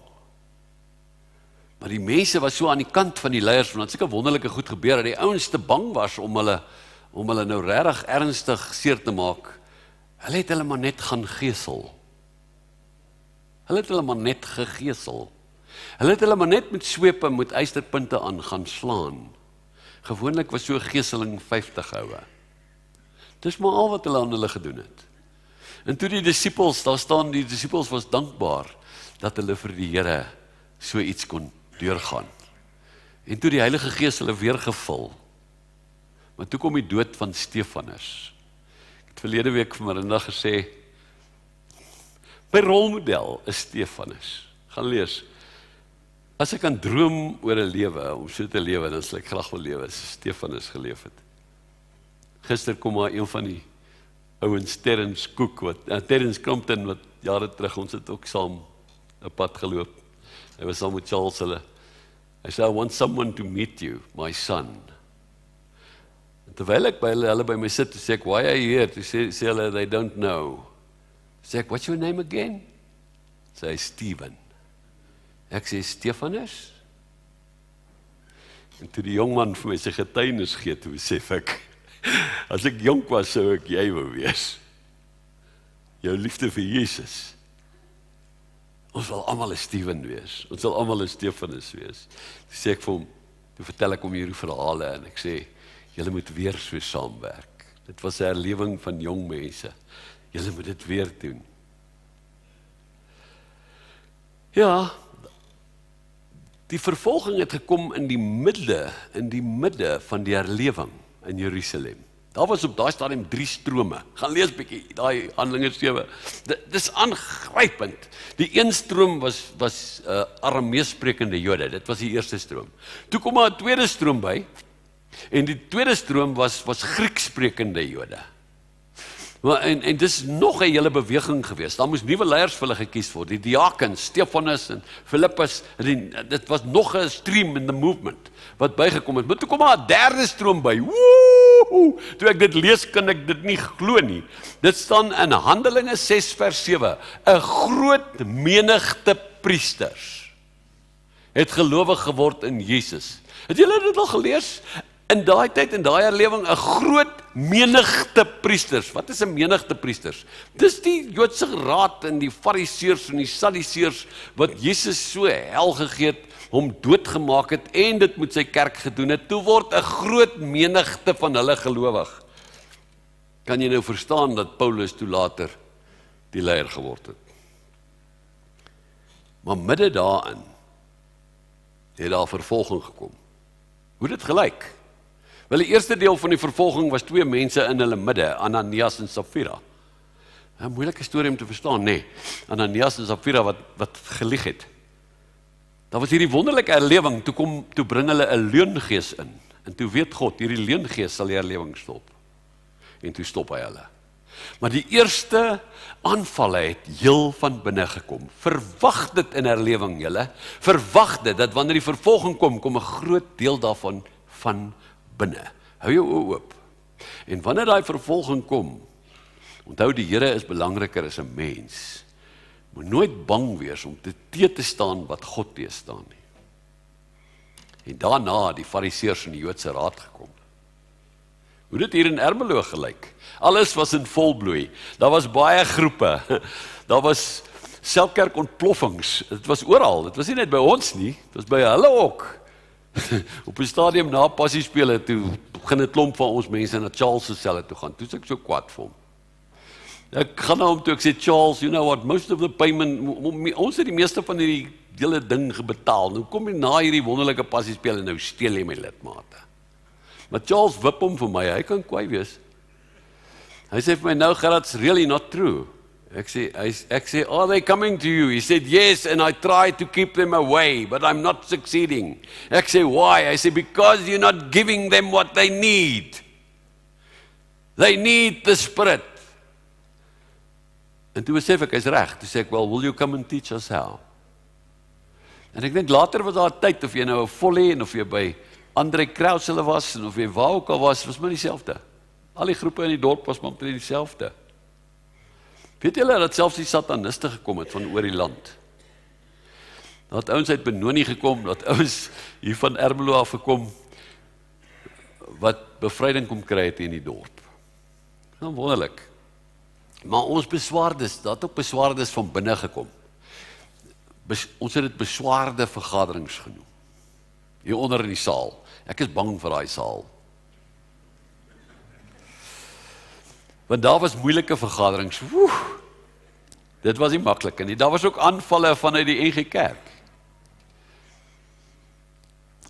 Maar die mense was so aan die kant van die leiers, want sulke wonderlike goed gebeur, dat die ouens te bang was om hulle nou regtig ernstig seer te maak. Hulle het hulle maar net gaan geesel. Hulle het hulle maar net gegeesel. Hulle het hulle maar net met swepe, met ysterpunte aan gaan slaan. Gewoonlik was so geeseling 50 houe. Dis maar al wat hulle aan hulle gedoen het. En toe die disippels, daar staan, die disippels was dankbaar, dat hulle vir die Here so iets kon deurgaan. En toe die Heilige Gees hulle weer gevul. Maar toe kom die dood van Stefanus. Ek het verlede week vir Marinda gesê, my rolmodel is Stefanus. Gaan lees. As ek kan droom oor 'n lewe, om so te lewe, dan sal ek graag wil lewe, as Stefanus geleef het. Gister kom maar een van die ouens, Terrence Cook, Terrence Crompton, wat jare terug, ons het ook saam 'n pad geloop. Hy was saam met Charles hulle. Hy sê, I want someone to meet you, my son. En terwyl ek by hulle by my sit, sê ek, why are you here? Toe sê hulle, they don't know. Sê ek, what's your name again? Sê hy, Steven. Ek sê, Stefanus? En toe die jongman vir my sy getuienis gee, toe besef ek, as ek jonk was, sou ek jy wou wees. Jou liefde vir Jesus. Ons wil almal 'n Steven wees. Ons wil almal 'n Stefanus wees. Toe sê ek vir hom, toe vertel ek hom hierdie verhale en ek sê, julle moet weer so saamwerk. Dit was 'n herlewing van jong mense. Julle moet dit weer doen. Ja, die vervolging het gekom in die midde van die herlewing in Jerusalem. Daar was op daai stadium 3 strome. Gaan lees bietjie, daai Handelinge 7. Dis aangrypend. Die een stroom was Aramees sprekende Jode. Dit was die eerste stroom. Toe kom maar 'n tweede stroom by. En die tweede stroom was Grieks sprekende Jode. En dis nog 'n hele beweging geweest. Daar moes nuwe leiers vir hulle gekies word. Die diakens, Stefanus en Filippus, dit was nog 'n stream in the movement wat bygekom het. Maar toe kom maar 'n derde stroom by. Woe! Toe ek dit lees, kan ek dit nie glo nie. Dit staan in Handelinge 6 vers 7. 'n groot menigte priesters het gelowig geword in Jesus. Het julle dit al gelees? In daai tyd, in daai herlewing, 'n groot menigte priesters. Wat is 'n menigte priesters? Dis die Joodse raad en die Fariseërs en die Sadduseërs wat Jesus so hel gegee het, hom doodgemaak het en dit met sy kerk gedoen het. Toe word 'n groot menigte van hulle gelowig. Kan jy nou verstaan dat Paulus toe later die leier geword het? Maar midde daarin het daar vervolging gekom. Hoe het dit gelyk? Wel, die eerste deel van die vervolging was 2 mense in hulle midde, Ananias en Safira. 'n Moeilike storie om te verstaan, nee. Ananias en Safira wat gelieg het. Daar was hierdie wonderlike herlewing, toe bring hulle 'n leungees in. En toe weet God, hierdie leungees sal die herlewing stop. En toe stop hy hulle. Maar die eerste aanvalle het heel van binne gekom. Verwag dit in herlewing, julle. Verwag dit, dat wanneer die vervolging kom 'n groot deel daarvan van binne. Hou jou oë oop. En wanneer daai vervolging kom, onthou die Here is belangriker as 'n mens. Moet nooit bang wees om te staan wat God teestaan nie. En daarna die Fariseërs en die Joodse raad gekom. Hoe dit hier in Ermelo gelyk? Alles was in volbloei. Daar was baie groepe. Daar was selfkerk ontploffings. Dit was oral. Dit was nie net by ons nie. Dit was by hulle ook. Op 'n stadium na passiespele toe begin 'n klomp van ons mense na Charles se selle toe gaan. Toe is ek so kwaad vir hom. Ek gaan na hom toe, ek sê, Charles, you know what, most of the payment, ons het die meeste van hierdie hele ding gebetaal. Nou kom jy na hierdie wonderlike passiespele en nou steel jy my lidmate. Maar Charles wip hom vir my, hy kan kwaai wees. Hy sê vir my, no, that's really not true. Ek sê, are they coming to you? He said, yes, and I try to keep them away, but I'm not succeeding. Ek sê, why? I say, because you're not giving them what they need. They need the Spirit. En toe besef ek, hy's reg. Toe sê ek, well, will you come and teach us how? En ek dink later was daar 'n tyd, of jy nou 'n volle en of jy by André Kraus hulle was, en of jy waar ook al was maar dieselfde. Al die groepe in die dorp was maar dieselfde. Weet julle dat selfs die sataniste gekom het van oor die land? Dat ouens uit Benoni gekom, dat ouens hier van Ermelo af gekom, wat bevryding kom kry het in die dorp. Nou wonderlik. Maar ons beswaardes, dat het ook beswaardes van binne gekom. Ons het dit beswaarde vergaderings genoem. Hier onder in die saal. Ek is bang vir daai saal. Want daar was moeilike vergaderings. Dit was nie maklik nie. Daar was ook aanvalle vanuit die NG Kerk.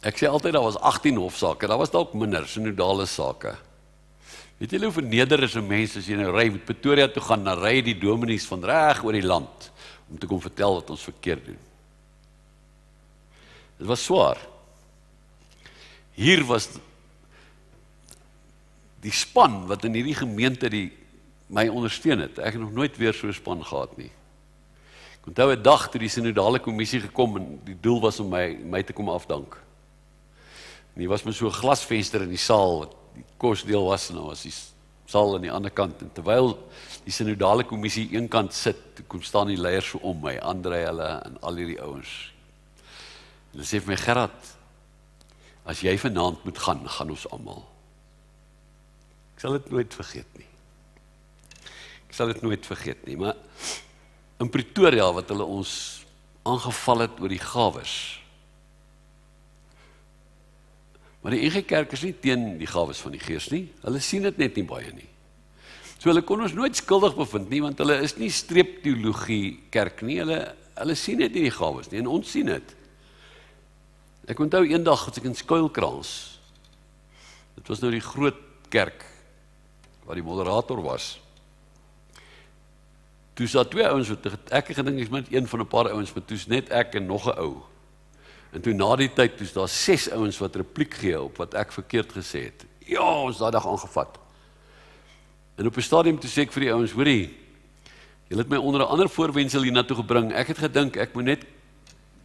Ek sê altyd, daar was 18 hofsaake. Daar was dalk minder, synodale sake. Weet julle hoe verneder is 'n mens as jy nou ry met Pretoria toe gaan, dan ry die dominees van reg oor die land om te kom vertel wat ons verkeerd doen. Dit was swaar. Hier was die span wat in hierdie gemeente my ondersteun het. Ek het nog nooit weer so 'n span gehad nie. Ek onthou 'n dag toe die sinodale kommissie gekom en die doel was om my te kom afdank. En hier was my so 'n glasvenster in die saal wat die kosdeel was en dan was die saal aan die ander kant en terwyl die sinodale kommissie een kant sit, toe kom staan die leiers so om my, André hulle en al hierdie ouens. En hulle sê vir my, Gerard, as jy vanaand moet gaan ons almal. Ek sal dit nooit vergeet nie. Maar in Pretoria wat hulle ons aangeval het oor die gawes. Maar die NG Kerk is nie teen die gawes van die Gees nie. Hulle sien dit net nie baie nie. So hulle kon ons nooit skuldig bevind nie, want hulle is nie streepteologie kerk nie. Hulle sien net nie die gawes nie en ons sien dit. Ek onthou eendag as ek in Skuilkraans. Dit was nou die groot kerk waar die moderator was. Toe is daar 2 ouens wat ek gedink is met een van 'n paar ouens, maar toe is net ek en nog 'n ou. En toe na die tyd toe is daar 6 ouens wat repliek gee op wat ek verkeerd gesê het. Ja, ons daai dag aangevat. En op 'n stadium toe sê ek vir die ouens, hoorie, julle het my onder 'n ander voorwendsel hiernatoe gebring. Ek het gedink ek moet net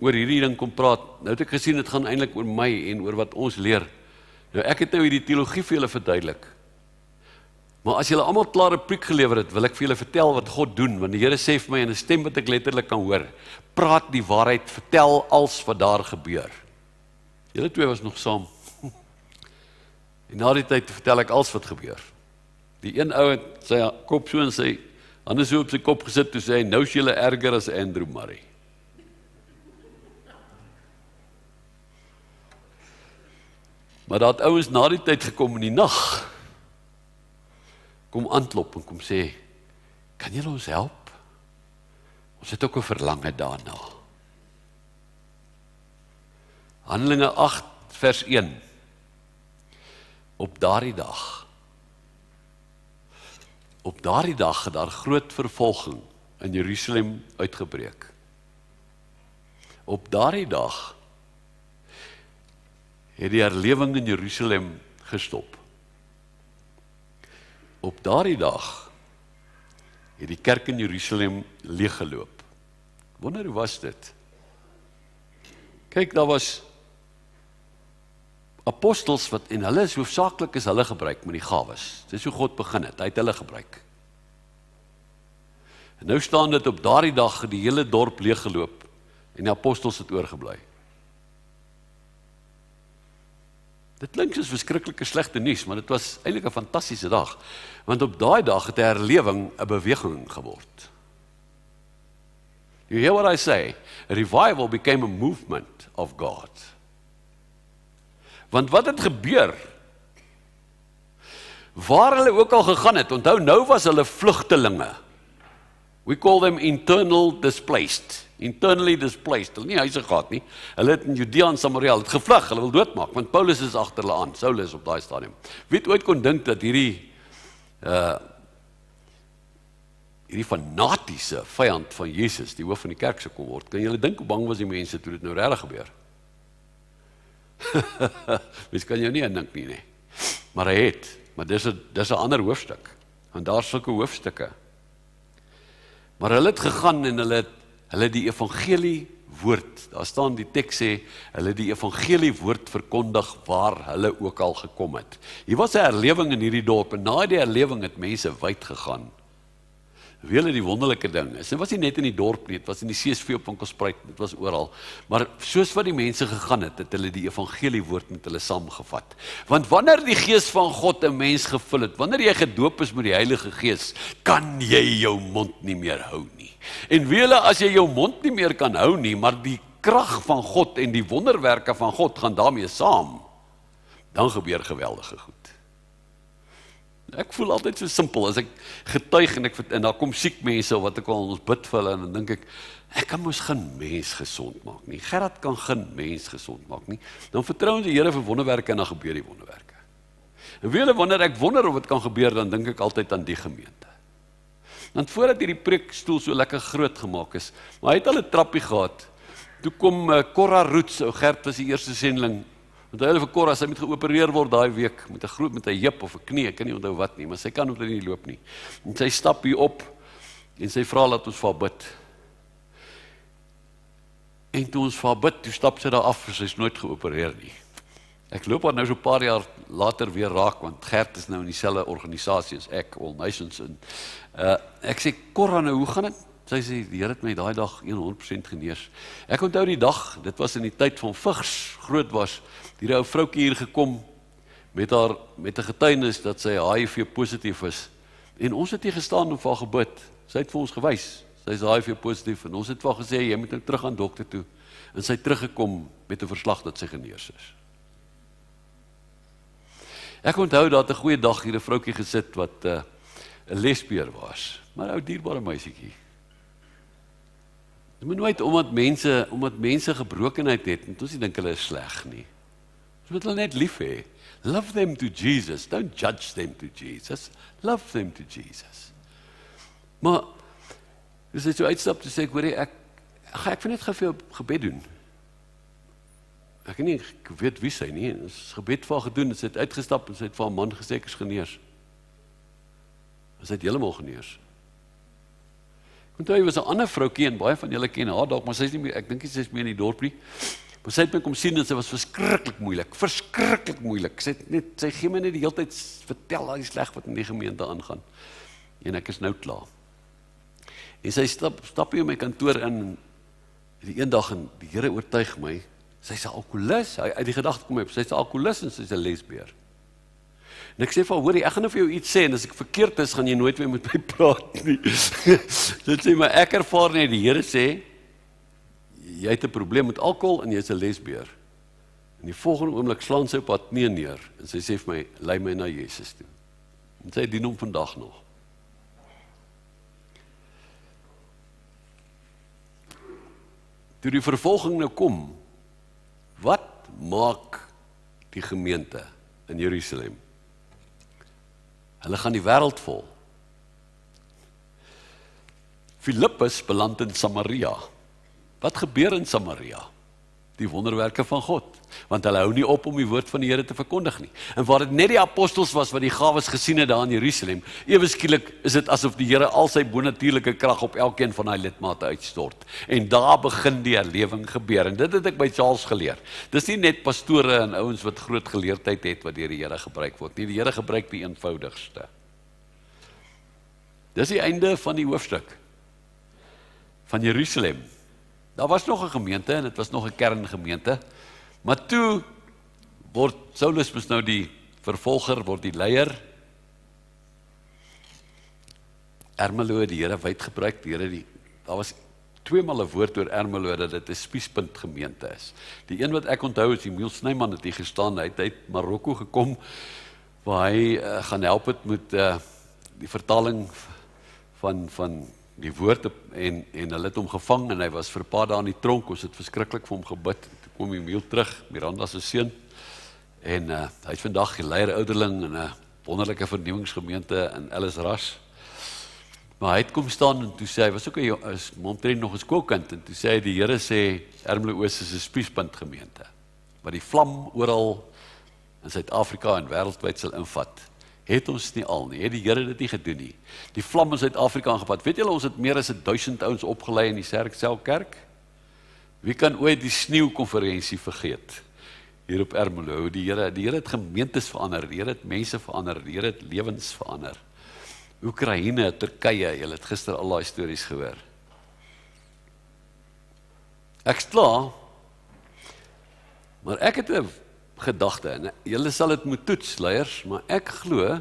oor hierdie ding kom praat. Nou het ek gesien dit gaan eintlik oor my en oor wat ons leer. Nou ek het nou hierdie teologie vir julle verduidelik. Maar as julle almal klaar 'n preek gelewer het, wil ek vir julle vertel wat God doen, want die Here sê vir my in 'n stem wat ek letterlik kan hoor, praat die waarheid, vertel als wat daar gebeur. Julle 2 was nog saam. En na die tyd vertel ek als wat gebeur. Die een ou het sy kop so en sy hande so op sy kop gesit, toe sê hy, nou is julle erger as Andrew Murray. Maar daar het ouens na die tyd gekom in die nag, kom aanklop en kom sê, kan julle ons help? Ons het ook 'n verlange daarna. Handelinge 8 vers 1. Op daardie dag het daar groot vervolging in Jerusalem uitgebreek. Op daardie dag het die herlewing in Jerusalem gestop. Op daardie dag het die kerk in Jerusalem leeggeloop. Wonder hoe was dit? Kyk, daar was apostels wat, en hulle is hoofsaaklik is hulle gebruik met die gawes. Dis hoe God begin het, hy het hulle gebruik. En nou staan dit op daardie dag die hele dorp leeggeloop en die apostels het oorgebly. Dit klink soos verskriklike slegte nuus, maar dit was eintlik 'n fantastiese dag, want op daai dag het 'n herlewing 'n beweging geword. You hear what I say? A revival became a movement of God. Want wat het gebeur? Waar hulle ook al gegaan het, onthou nou was hulle vlugtelinge. We call them internally displaced. Hulle nie huise gehad nie. Hulle het in Judea en Samaria het gevlug, hulle wil doodmaak, want Paulus is agter hulle aan. Saulus op daai stadium. Wie het ooit kon dink dat hierdie fanatiese vyand van Jesus, die hoof van die kerk sou kom word? Kan julle dink hoe bang was die mense toe dit nou regtig gebeur? Mens kan jou nie indink nie. Maar hy het, maar dis 'n ander hoofstuk. Want daar is sulke hoofstukke. Maar hulle het gegaan en hulle het die evangelie woord, daar staan die teks sê, hulle die evangelie woord verkondig waar hulle ook al gekom het. Hier was 'n herlewing in hierdie dorp en na die herlewing het mense wyd gegaan. Weet julle die wonderlike ding is, dit was nie net in die dorp nie, dit was in die CSV op Winkelspruit, dit was oral, maar soos wat die mense gegaan het, het hulle die evangelie woord met hulle saamgevat. Want wanneer die Gees van God 'n mens gevul het, wanneer jy gedoop is met die Heilige Gees, kan jy jou mond nie meer hou nie. En weet julle, as jy jou mond nie meer kan hou nie, maar die krag van God en die wonderwerke van God gaan daarmee saam, dan gebeur geweldige goed. Ek voel altyd so simpel, as ek getuig en daar kom siek mense, wat ek al ons bid vir hulle, en dan dink ek kan mos geen mens gesond maak nie, Gerard kan geen mens gesond maak nie, dan vertrou ons die Here vir wonderwerke en dan gebeur die wonderwerke. En weet julle, wanneer ek wonder of dit kan gebeur, dan dink ek altyd aan die gemeente. Want voordat hierdie preekstoel so lekker groot gemaak is, maar hy het al 'n trappie gehad, toe kom Cora Roots, ou Gert was die eerste sending, want hy vir Cora, sy moet geopereer word daai week, met 'n heup of 'n knie, ek kan nie onthou wat nie, maar sy kan nie loop nie. En sy stap hier op, en sy vra laat ons vir haar bid. En toe ons vir haar bid, toe stap sy daar af, sy is nooit geopereer nie. Ek loop haar nou so 'n paar jaar later weer raak, want Gert is nou in dieselfde organisasie as ek, All Nations, en ek sê, Korra, nou, hoe gaan dit? Sy sê, die Here het my daai dag 100% genees. Ek onthou die dag, dit was in die tyd van Vigs groot was, die ou vroukie hier gekom, met 'n getuienis dat sy HIV positief is, en ons het hier gestaan en vir haar gebid, sy het vir ons gewys, sy is HIV positief, en ons het vir haar gesê, jy moet nou terug aan dokter toe, en sy het teruggekom met 'n verslag dat sy genees is. Ek onthou dat 'n goeie dag hier 'n vroukie gesit wat 'n lesbier was, maar 'n ou dierbare meisietjie. Jy moet nooit omdat mense gebrokenheid het, en ons nie dink hulle is sleg nie. Ons moet hulle net lief hê. Love them to Jesus, don't judge them to Jesus. Love them to Jesus. Maar as jy so uitstap te sê, ek hoor ek wil net gou vir jou gebed doen. Ek weet wie sy nie, en ons gebed vir haar gedoen, en sy het uitgestap, en sy het vir haar man gesê, ek is genees. En sy het heeltemal genees. Ek onthou, was 'n ander vroukie, en baie van julle ken haar dalk, maar sy is nie meer, ek dink sy is meer in die dorp nie, maar sy het my kom sien, en sy was verskriklik moeilik, sy gee my net die hele tyd, vertel al die sleg wat in die gemeente aangaan, en ek is nou klaar. En sy stap hier in my kantoor in, die een dag, en die Here oortuig my, sy is 'n alkoholist, uit die gedagte kom op, sy is 'n alkoholist en sy is 'n lesbier. En ek sê vir haar, hoorie, ek gaan nou vir jou iets sê, en as ek verkeerd is, gaan jy nooit weer met my praat nie. Dit sê, maar ek ervaar net, die Here sê, jy het 'n probleem met alkohol, en jy is 'n lesbier. En die volgende oomblik slaan sy op haar knie neer, en sy sê vir my, lei my na Jesus toe. En sy dien hom vandag nog. Toe die vervolging nou kom, wat maak die gemeente in Jerusalem? Hulle gaan die wêreld vol. Filippus beland in Samaria. Wat gebeur in Samaria? Die wonderwerke van God. Want hulle hou nie op om die woord van die Here te verkondig nie. En waar dit net die apostels was wat die gawes gesien het daar in Jerusalem, ewe skielik is dit asof die Here al sy bonatuurlike krag op elkeen van daai lidmate uitstort. En daar begin die herlewing gebeur. En dit het ek by Charles geleer. Dis nie net pastore en ouens wat groot geleerdheid het wat deur die Here gebruik word nie. Die Here gebruik die eenvoudigste. Dis die einde van die hoofstuk van Jerusalem. Daar was nog 'n gemeente, en dit was nog 'n kerngemeente, maar toe word Saulus mos nou die vervolger, word die leier. Ermelo, die Here wyd gebruik, daar was 2 maal 'n woord oor Ermelo, dat dit 'n spiespunt gemeente is. Die een wat ek onthou is, die Miel Snyman het hier gestaan, hy het uit Marokko gekom, waar hy gaan help het met die vertaling van die woord, en hulle het hom gevang, en hy was vir 'n paar dae in die tronk, ons het verskriklik vir hom gebid, toe kom die Miel terug, Miranda se seun, en hy is vandag geleier ouderling in 'n wonderlike vernuwingsgemeente in Ellisras, maar hy het kom staan, en toe sê hy, was ook omtrent nog 'n skoolkind, en toe sê hy, die Here sê, Ermelo Oos is 'n spiespunt gemeente, wat die vlam oral in Suid-Afrika en wêreldwyd sal invat. Het ons nie al nie, het die Here dit nie gedoen nie. Die vlam in Suid-Afrika aangevat. Weet julle, ons het meer as 1000 ouens opgelei in die Serksel Kerk. Wie kan ooit die sneeukonferensie vergeet? Hier op Ermelo, die Here het gemeentes verander, die Here het mense verander, die Here het lewens verander. Oekraïne, Turkye, julle het gister al daai stories gehoor. Ek's klaar, maar ek het 'n gedagte, en julle sal dit moet toets, leiers, maar ek glo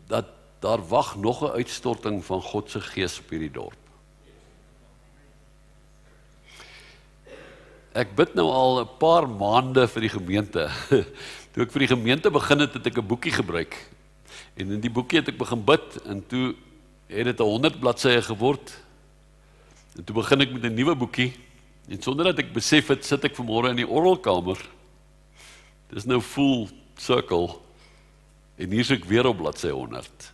dat daar wag nog 'n uitstorting van God se gees op hierdie dorp. Ek bid nou al 'n paar maande vir die gemeente. Toe ek vir die gemeente begin het ek 'n boekie gebruik. En in die boekie het ek begin bid, en toe het dit 100 bladsye geword. En toe begin ek met 'n nuwe boekie, en sonder dat ek besef het, sit ek vanmôre in die orgelkamer. Dis nou full circle, en hier is ek weer op bladsy 100.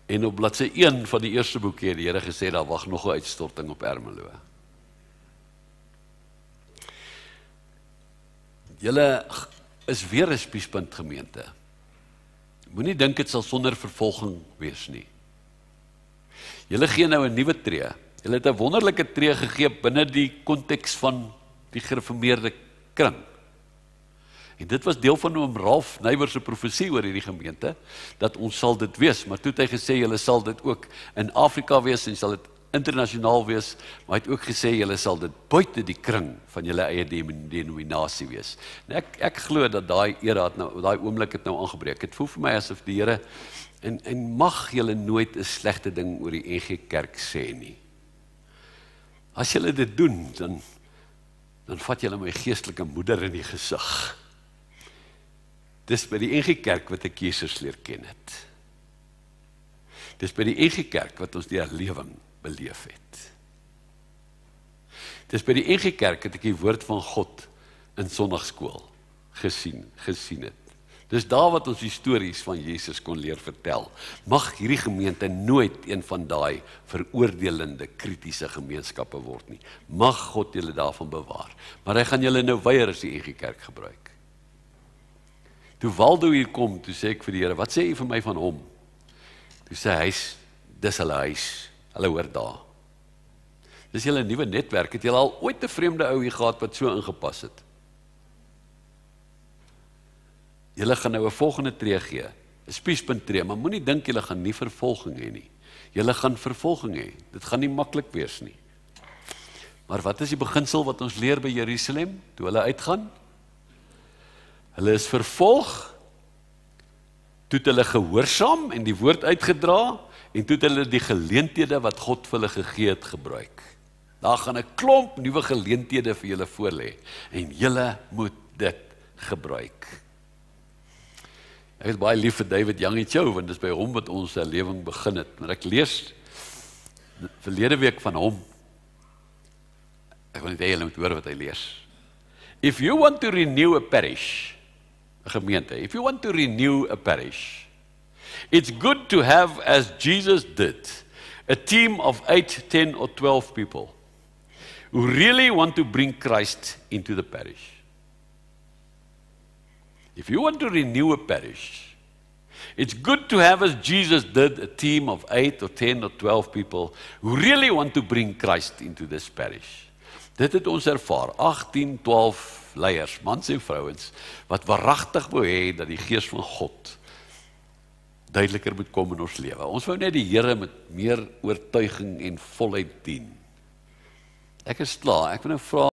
En op bladsy 1 van die eerste boekie het die Here gesê, daar wag nog 'n uitstorting op Ermelo. Julle is weer 'n spiespunt gemeente. Moenie dink dit sal sonder vervolging wees nie. Julle gee nou 'n nuwe tree. Julle het 'n wonderlike tree gegee binne die konteks van die gereformeerde kring. En dit was deel van oom Ralph Neighbor se profesie oor hierdie gemeente, dat ons sal dit wees, maar toe het hy gesê, julle sal dit ook in Afrika wees, en sal dit internasionaal wees, maar hy het ook gesê, julle sal dit buite die kring van julle eie denominasie wees. En ek glo dat daai era, daai oomblik het nou aangebreek. Het voel vir my asof die Here, en mag julle nooit 'n slegte ding oor die NG Kerk sê nie. As julle dit doen, dan vat julle my geestelike moeder in die gesig. Dis by die NG Kerk wat ek Jesus leer ken het. Dis by die NG Kerk wat ons die herlewing beleef het. Dis by die NG Kerk het ek die woord van God in sonnaarskool gesien het. Dis daar wat ons die stories van Jesus kon leer vertel. Mag hierdie gemeente nooit een van daai veroordelende, kritiese gemeenskappe word nie. Mag God julle daarvan bewaar. Maar hy gaan julle nou weier as die NG Kerk gebruik. Toe Waldo hier kom, toe sê ek vir die Here, wat sê jy vir my van hom? Toe sê hy, dis hulle huis, hulle hoor daar. Dis julle nuwe netwerk, het julle al ooit 'n vreemde ou hier gehad wat so ingepas het? Julle gaan nou 'n volgende tree gee, 'n spiespunt tree, maar moenie dink julle gaan nie vervolging hê nie. Julle gaan vervolging hê, dit gaan nie maklik wees nie. Maar wat is die beginsel wat ons leer by Jerusalem, toe hulle uitgaan? Hulle is vervolg, toe het hulle gehoorsaam en die woord uitgedra, en toe het hulle die geleenthede wat God vir hulle gegee het gebruik. Daar gaan 'n klomp nuwe geleenthede vir julle voorlê, en julle moet dit gebruik. Ek is baie lief vir David Young, want dis by hom wat ons herlewing begin het, maar ek lees verlede week van hom. Ek wil net hê julle moet hoor wat hy lees. If you want to renew a parish, 'n gemeente, if you want to renew a parish, it's good to have, as Jesus did, a team of 8, 10 or 12 people who really want to bring Christ into the parish. If you want to renew a parish, it's good to have, as Jesus did, a team of 8 or 10 or 12 people who really want to bring Christ into this parish. Dit het ons ervaar, 18, 12 leiers, mans en vrouens, wat waaragtig wou hê dat die gees van God duideliker moet kom in ons lewe. Ons wou net die Here met meer oortuiging en volheid dien. Ek is klaar, ek wil nou vra,